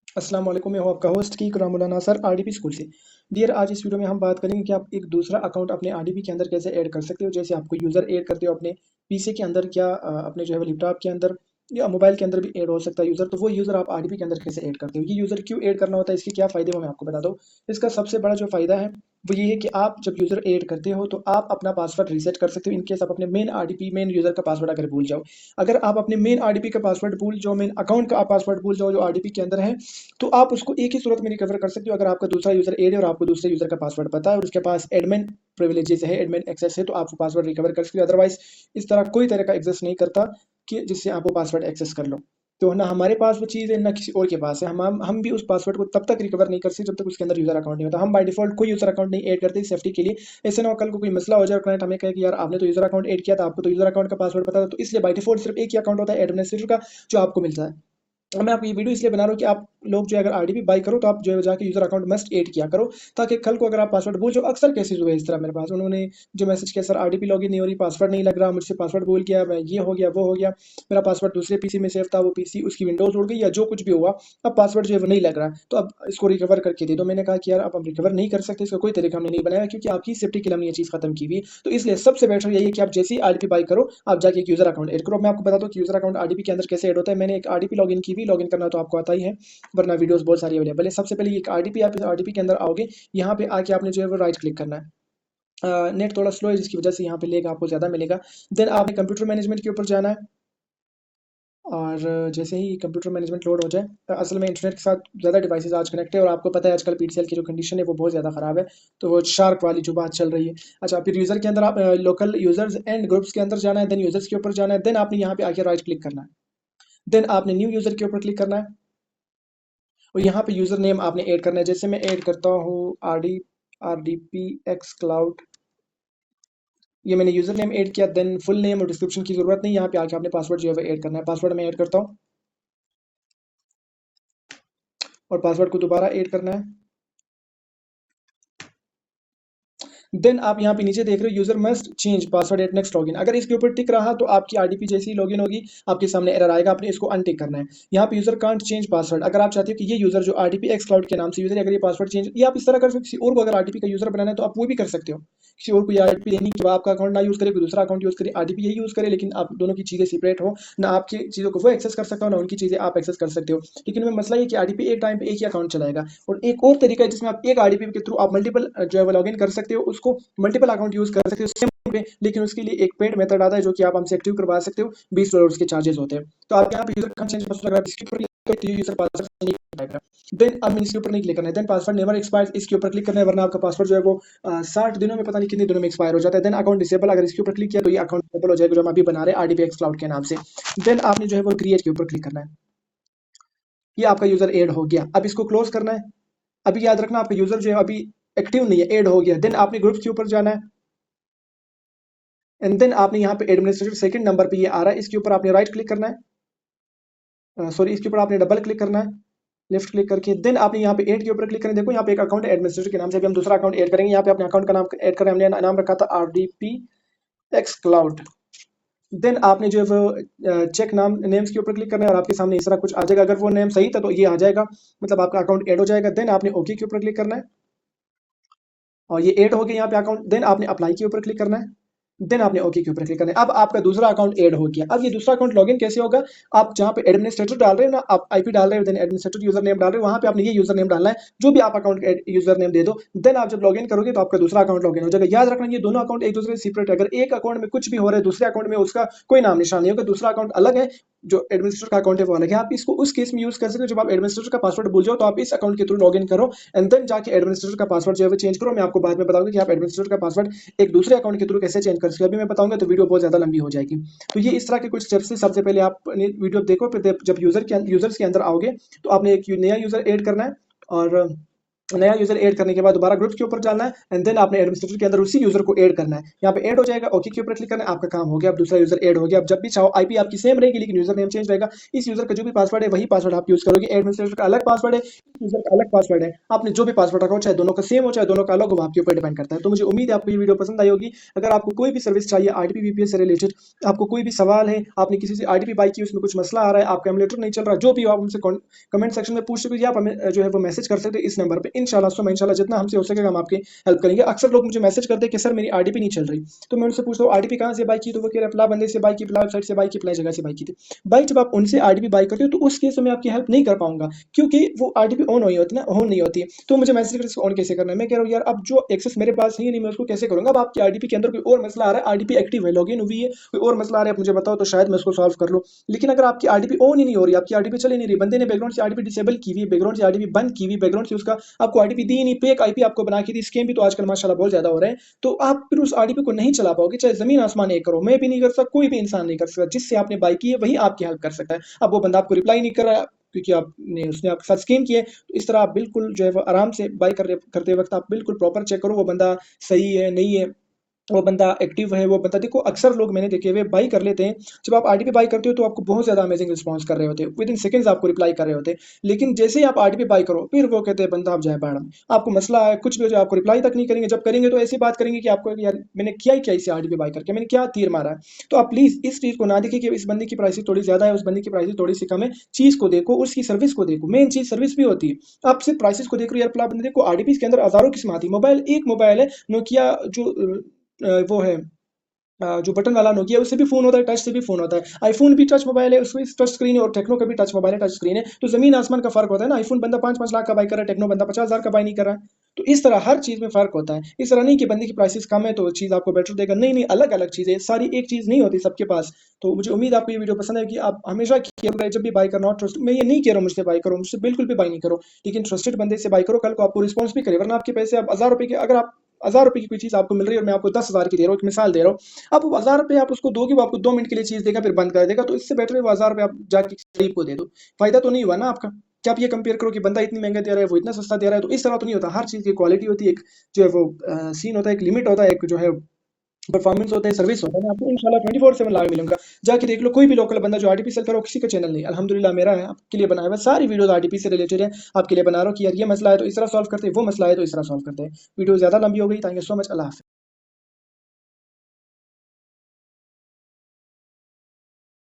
अस्सलाम वालेकुम, मैं हूं आपका होस्ट की कुरामुल्लाह नासर आरडीपी स्कूल से। डियर, आज इस वीडियो में हम बात करेंगे कि आप एक दूसरा अकाउंट अपने आरडीपी के अंदर कैसे ऐड कर सकते हो। जैसे आपको यूज़र ऐड करते हो अपने पीसी के अंदर, क्या अपने जो है वो लैपटॉप के अंदर या मोबाइल के अंदर भी ऐड हो सकता है यूज़र। तो वो यूज़र आप आरडीपी के अंदर कैसे ऐड करते हो, ये यूज़र क्यों ऐड करना होता है, इसके क्या फ़ायदे वो मैं आपको बता दूँ। इसका सबसे बड़ा जो फ़ायदा है वो ये है कि आप जब यूज़र ऐड करते हो तो आप अपना पासवर्ड रीसेट कर सकते हो इन केस आप अपने मेन आरडीपी मेन यूज़र का पासवर्ड अगर भूल जाओ। अगर आप अपने मेन आरडीपी का पासवर्ड भूल जाओ, मेन अकाउंट का आप पासवर्ड भूल जाओ जो आरडीपी के अंदर है, तो आप उसको एक ही सूरत में रिकवर कर सकते हो। अगर आपका दूसरा यूज़र ऐड है और आपको दूसरे यूज़र का पासवर्ड पता है और उसके पास एडमिन प्रिविलेजेस है, एडमिन एक्सेस है, तो आप वो पासवर्ड रिकवर कर सकते हो। अदरवाइज़ इस तरह कोई तरह का एक्सेस नहीं करता कि जिससे आप वो पासवर्ड एक्सेस कर लो। तो ना हमारे पास वो चीज़ है ना किसी और के पास है। हम भी उस पासवर्ड को तब तक रिकवर नहीं कर सकते जब तक उसके अंदर यूज़र अकाउंट नहीं होता। हम बाय डिफ़ॉल्ट कोई यूज़र अकाउंट नहीं ऐड करते सेफ्टी के लिए। ऐसे ना हो कल को कोई मसला हो जाए और क्लाइंट हमें कहे कि यार आपने तो यूज़र अकाउंट ऐड किया था, आपको तो यूज़र अकाउंट का पासवर्ड पता था। तो इसलिए बाय डिफ़ॉल्ट सिर्फ़ एक ही अकाउंट होता है एडमिनिस्ट्रेटर का, जो आपको मिलता है। मैं आपको ये वीडियो इसलिए बना रहा हूँ कि आप लोग जो है अगर आरडीपी बाय करो तो आप जो है जाके यूज़र अकाउंट मस्ट ऐड किया करो, ताकि कल को अगर आप पासवर्ड भूल जाओ। अक्सर केसेज़ हुए इस तरह मेरे पास, उन्होंने जो मैसेज किया, सर आरडीपी लॉगिन नहीं हो रही, पासवर्ड नहीं लग रहा, मुझसे पासवर्ड भूल गया, मैं ये हो गया, वो हो गया, मेरा पासवर्ड दूसरे पीसी में सेव था, वो पीसी उसकी विंडोज़ उड़ गई या जो कुछ भी हुआ, अब पासवर्ड जो है वो नहीं लग रहा, तो अब इसको रिकवर करके दे दो। मैंने कहा कि यार अब हम रिकवर नहीं कर सकते, इसका कोई तरीका हमने नहीं बनाया क्योंकि आपकी सेफ्टी के लिए हमने ये चीज़ खत्म की हुई है। तो इसलिए सबसे बेटर यही है कि आप जैसे ही आरडीपी बाय करो, आप जाके एक यूज़र अकाउंट ऐड करो। अब मैं आपको बता दूँ कि यूज़र अकाउंट आरडीपी के अंदर कैसे ऐड होता है। मैंने एक आरडीपी लॉगिन की हुई, लॉगिन करना तो आपको आता ही है, वरना वीडियोस बहुत सारी अवेलेबल है। सबसे पहले एक आरडीपी, आप इस आरडीपी के अंदर आओगे, यहाँ पे आके आपने जो है वो राइट क्लिक करना है। नेट थोड़ा स्लो है जिसकी वजह से यहाँ पे लेगा आपको ज़्यादा मिलेगा। देन आपने कंप्यूटर मैनेजमेंट के ऊपर जाना है और जैसे ही कंप्यूटर मैनेजमेंट लोड हो जाए, असल में इंटरनेट के साथ ज़्यादा डिवाइसेस आज कनेक्ट है और आपको पता है आजकल पीटीसीएल की जो कंडीशन है वो बहुत ज़्यादा ख़राब है, तो वो शार्क वाली जो बात चल रही है। अच्छा, फिर यूज़र के अंदर आप लोकल यूज़र्स एंड ग्रुप्स के अंदर जाना है, देन यूज़र्स के ऊपर जाना है, देन आपने यहाँ पे आके राइट क्लिक करना है, देन आपने न्यू यूज़र के ऊपर क्लिक करना है और यहाँ पे यूज़र नेम आपने ऐड करना है। जैसे मैं ऐड करता हूँ R D P x cloud, ये मैंने यूज़र नेम ऐड किया। देन फुल नेम और डिस्क्रिप्शन की ज़रूरत नहीं, यहाँ पे आके आपने पासवर्ड जो है वो ऐड करना है। पासवर्ड मैं ऐड करता हूँ और पासवर्ड को दोबारा ऐड करना है। देन आप यहाँ पे नीचे देख रहे हो user must change password at next login. अगर इसके ऊपर टिक रहा तो आपकी आरडीपी जैसी लॉगिन होगी आपके सामने एरर आएगा, आपने इसको अनटिक करना है। यहाँ पे यूजर कांट चेंज पासवर्ड, अगर आप चाहते हो कि ये यूजर जो आरडीपी एक्स क्लाउड के नाम से यूजर है, अगर ये पासवर्ड चेंज, ये आप इस तरह कर सकते हो। किसी और को अगर आरडीपी का यूजर बनाना है तो आप वो भी कर सकते हो। किसी और को ये आरडीपी लेनी कि आपका अकाउंट ना यूज करे, कोई दूसरा अकाउंट यूज करे, आरडीपी यही यूज करे, लेकिन आप दोनों की चीजें सेपरेट हो ना, आपकी चीजों को वो एक्सेस कर सकता हो ना उनकी चीजें आप एक्सेस कर सकते हो। लेकिन में मसला ये कि आरडीपी एक टाइम पे एक ही अकाउंट चलाएगा। और एक और तरीका है जिसमें आप एक आरडीपी के थ्रू आप मल्टीपल जो है वो लॉगिन कर सकते हो, उसको मल्टीपल अकाउंट यूज कर सकते हो सेम पे, लेकिन उसके लिए एक पेड मेथड आता है जो कि आप हमसे एक्टिव करवा सकते हो। $20 के चार्जेस होते हैं। तो आप यहाँ पे यूजर का चेंज पासवर्ड, अगर आप इसके ऊपर क्लिक करते हो यूजर पासवर्ड नहीं पाएगा, देन अब इसके ऊपर नहीं क्लिक करना है, देन पासवर्ड नेवर एक्सपायर इसके ऊपर क्लिक करना है, वरना आपका पासवर्ड जो है वो 60 दिनों में पता नहीं कितने दिनों में एक्सपायर हो जाता है। देन अकाउंट डिसेबल, अगर इसके ऊपर क्लिक किया तो ये अकाउंट डिसेबल हो जाएगा जो हम अभी बना रहे हैं आरडीपीएक्स क्लाउड के नाम से। देन आपने जो है वो क्रिएट के ऊपर क्लिक करना है, ये आपका यूजर ऐड हो गया। अब इसको क्लोज करना है। अभी याद रखना आपका यूजर जो है अभी एक्टिव नहीं है, ऐड हो गया। देन आपने ग्रुप्स के ऊपर जाना है एंड देन आपने यहाँ पे एडमिनिस्ट्रेटर सेकंड नंबर पे ये आ रहा है, इसके ऊपर आपने राइट क्लिक करना है, सॉरी इसके ऊपर आपने डबल क्लिक करना है लेफ्ट क्लिक करके। देन आपने यहाँ पे ऐड के ऊपर क्लिक करें। देखो यहाँ पे एक अकाउंट है एडमिनिस्ट्रेटर के नाम से, अभी हम दूसरा अकाउंट ऐड करेंगे। यहाँ पे अपने अकाउंट का नाम ऐड करें, हमने नाम रखा था आरडीपी एक्स क्लाउड। देन आपने जो है वो चेक नाम नेम्स के ऊपर क्लिक करना है और आपके सामने इस तरह कुछ आ जाएगा। अगर वो नेम सही था तो ये आ जाएगा, मतलब आपका अकाउंट ऐड हो जाएगा। देन आपने ओके के ऊपर क्लिक करना है और ये ऐड हो गया यहाँ पे अकाउंट। देन आपने अप्लाई के ऊपर क्लिक करना है, देन आपने ओके के ऊपर क्लिक करना है। अब आपका दूसरा अकाउंट ऐड हो गया। अब ये दूसरा अकाउंट लॉगिन कैसे होगा, आप जहाँ पे एडमिनिस्ट्रेटर डाल रहे हैं ना, आप आईपी डाल रहे हो, देन एडमिनिस्ट्रेटर यूजर नेम डाल रहे हो, वहाँ पे आपने ये यूजर नेम डालना है जो भी आप अकाउंट यूजर नेम दे दो। देन आप जब लॉगिन करोगे तो आपका दूसरा अकाउंट लॉगिन हो जाएगा। याद रखना ये दोनों अकाउंट एक दूसरे से सेपरेट है। अगर एक अकाउंट में कुछ भी हो रहा है दूसरे अकाउंट में उसका कोई नाम निशान नहीं होगा, दूसरा अकाउंट अलग है, जो एडमिनिस्ट्रेटर का अकाउंट है वो अलग है। आप इसको उस केस में यूज कर सकते हो जब आप एडमिनिस्ट्रेटर का पासवर्ड भूल जाओ, तो आप इस अकाउंट के थ्रू लॉगिन करो एंड देन जाके एडमिनिस्ट्रेटर का पासवर्ड जो है वो चेंज करो। मैं आपको बाद में बताऊंगा कि आप एडमिनिस्ट्रेटर का पासवर्ड एक दूसरे अकाउंट के थ्रू कैसे चेंज कर सकते हो, अभी मैं बताऊंगा तो वीडियो बहुत ज़्यादा लंबी हो जाएगी। तो ये इस तरह के कुछ स्टेप्स हैं। सबसे पहले आप वीडियो देखो, फिर जब यूजर्स के अंदर आओगे तो आपने एक नया यूजर ऐड करना है और नया यूजर ऐड करने के बाद दोबारा ग्रुप्स के ऊपर जाना है एंड देन आपने एडमिनिस्ट्रेटर के अंदर उसी यूजर को ऐड करना है। यहाँ पे ऐड हो जाएगा, ओके के ऊपर क्लिक करना है, आपका काम हो गया, अब दूसरा यूजर ऐड हो गया। अब जब भी चाहो आईपी आपकी सेम रहेगी लेकिन यूजर नेम चेंज रहेगा। इस यूजर का जो भी पासवर्ड है वही पासवर्ड आप यूज करोगे। एडमिनिस्ट्रेटर का अलग पासवर्ड है, यूजर का अलग पासवर्ड है। आपने जो भी पासवर्ड रखा हो, चाहे दोनों का सेम हो चाहे दोनों का अलग हो, वो आपके ऊपर डिपेंड करता है। तो मुझे उम्मीद है आपको ये वीडियो पसंद आई होगी। अगर आपको कोई भी सर्विस चाहिए आरटीपी वीपीएस से रिलेटेड, आपको कोई भी सवाल है, आपने किसी से आरटीपी बाई की, उसमें कुछ मसला आ रहा है, आपका एमुलेटर नहीं चल रहा, जो भी हो आप हमसे कमेंट सेक्शन में पूछ सकते हो, या आप हमें जो है वो मैसेज कर सकते हैं इस नंबर पे। इंशाल्लाह जितना हमसे हो सकेगा हम आपकी हेल्प करेंगे। अक्सर लोग मुझे मैसेज करते हैं कि सर मेरी आरटीपी नहीं चल रही, तो मैं उनसे पूछता हूँ आरटीपी कहाँ से बाई की, तो वो कह रहे फला बंदे से बाई की, फला वेबसाइट से बाई की, फला जगह से बाई की थी। भाई जब आप उनसे आरटीपी बाई करते हो तो उस केस में मैं आपकी हेल्प नहीं कर पाऊंगा, क्योंकि वो आरटीपी ऑन हुई होती है ना, ऑन नहीं होती। तो मुझे मैसेज करके ऑन कैसे करना है? मैं कह रहा हूँ यार अब जो एक्सेस मेरे पास ही नहीं, मैं उसको कैसे करूंगा? अब आपकी आरटीपी के अंदर कोई और मसला आ रहा है, आरटीपी एक्टिव है, लॉगिन हुई है, कोई और मसला आ रहा है, आप मुझे बताओ तो शायद मैं उसको सॉल्व कर लूँ। लेकिन अगर आपकी आरटीपी ऑन ही नहीं हो रही, आपकी आरटीपी चल ही नहीं रही, बंदे ने बैकग्राउंड से आरटीपी डिसेबल की हुई, बैकग्राउंड से आरटीपी बंद की हुई, बैकग्राउंड से उसका आपको आरटीपी दी नहीं, फेक आईपी आपको बना के दी, स्कैम भी तो आजकल माशाल्लाह बहुत ज्यादा हो रहे हैं। तो आप फिर उस आरटीपी को नहीं चला पाओगे, चाहे जमीन आसमान एक करो, मैं भी नहीं कर सकता, कोई भी इंसान नहीं कर सकता। जिससे आपने बाई की है वही आपकी हेल्प कर सकता है। अब वो बंदा आपको रिप्लाई नहीं कर रहा है क्योंकि आपने उसने आपके साथ स्कैम किया है, तो इस तरह आप बिल्कुल जो है वो आराम से बाई करते वक्त आप बिल्कुल प्रॉपर चेक करो वो बंदा सही है नहीं है, वो बंदा एक्टिव है, वो बंदा देखो अक्सर लोग मैंने देखे हुए बाई कर लेते हैं। जब आप आरटीपी बाई करते हो तो आपको बहुत ज़्यादा अमेजिंग रिस्पॉन्स कर रहे होते हैं, विद इन सेकंड्स आपको रिप्लाई कर रहे होते हैं। लेकिन जैसे ही आप आरटीपी बाई करो फिर वो कहते हैं बंदा आप जाए बाड़ा में, आपको मसला है कुछ भी हो जाए आपको रिप्लाई तक नहीं करेंगे, जब करेंगे तो ऐसी बात करेंगे कि आपको यार मैंने किया ही क्या इसे आरटीपी बाई करके, मैंने क्या तीर मारा है। तो आप प्लीज़ इस चीज़ को ना देखिए कि इस बंदे की प्राइस थोड़ी ज़्यादा है, उस बंदे की प्राइस थोड़ी सी कम है। चीज़ को देखो, उसकी सर्विस को देखो, मेन चीज़ सर्विस भी होती है। आप सिर्फ प्राइसेस को देख रहे हो यार, फला बंदे देखो आरटीपी के अंदर हज़ारों किस्म आती है। मोबाइल एक मोबाइल है नोकिया जो वो है जो बटन वाला नोकिया उससे भी फ़ोन होता है, टच से भी फ़ोन होता है। आईफ़ोन भी टच मोबाइल है, उसमें टच स्क्रीन है, और टेक्नो का भी टच मोबाइल है, टच स्क्रीन है। तो ज़मीन आसमान का फ़र्क होता है ना, आईफ़ोन बंदा 5-5 लाख का बाय कर रहा है, टेक्नो बंदा 50,000 का बाय नहीं कर रहा है। तो इस तरह हर चीज़ में फ़र्क होता है। इस तरह नहीं कि बंदे की प्राइसेज़ कम है तो चीज़ आपको बेटर देगा, नहीं, नहीं, अलग-अलग चीज़ें, सारी एक चीज़ नहीं होती सबके पास। तो मुझे उम्मीद है आपको ये वीडियो पसंद आएगी। आप हमेशा किया करें जब भी बाय करना हो ट्रस्ट, मैं ये नहीं कह रहा हूँ मुझसे बाय करो, मुझसे बिल्कुल भी बाय नहीं करो, लेकिन ट्रस्टेड बंदे से बाय करो, कल को आपको रिस्पॉन्स भी करे, वरना आपके पैसे आप ₹1000 के, अगर आप ₹1000 की कोई चीज़ आपको मिल रही है और मैं आपको 10,000 की दे रहा हूँ, एक मिसाल दे रहा हूँ, आप वो 1000 आप उसको दोगे, वो आपको 2 मिनट के लिए चीज़ देगा फिर बंद कर देगा। तो इससे बेटर है वो 1000 आप जाके गरीब को दे दो, फायदा तो नहीं हुआ ना आपका। क्या आप ये कंपेयर करो कि बंदा इतनी महंगा दे रहा है वो इतना सस्ता दे रहा है, तो इस तरह तो नहीं होता। हर चीज़ की क्वालिटी होती है, एक जो है वो सीन होता है, एक लिमिट होता है, एक जो है परफॉर्मेंस होता है, सर्विस होता है। मैं आपको इंशाल्लाह 24/7 लाइव मिलूंगा, जाके देख लो। कोई भी लोकल बंदा जो आरटीपी सेल कर रहा हो, किसी का चैनल नहीं, अल्हम्दुलिल्लाह मेरा है, आपके लिए बनाया हुआ सारी वीडियोस आरटीपी से रिलेटेड है, आपके लिए बना रहा हूँ कि यार ये मसला है तो इस तरह सॉल्व करते हैं, वो मसला है तो इस तरह सॉल्व करते हैं। वीडियो ज़्यादा लंबी हो गई, थैंक यू सो मच, अल्लाह हाफ़िज़।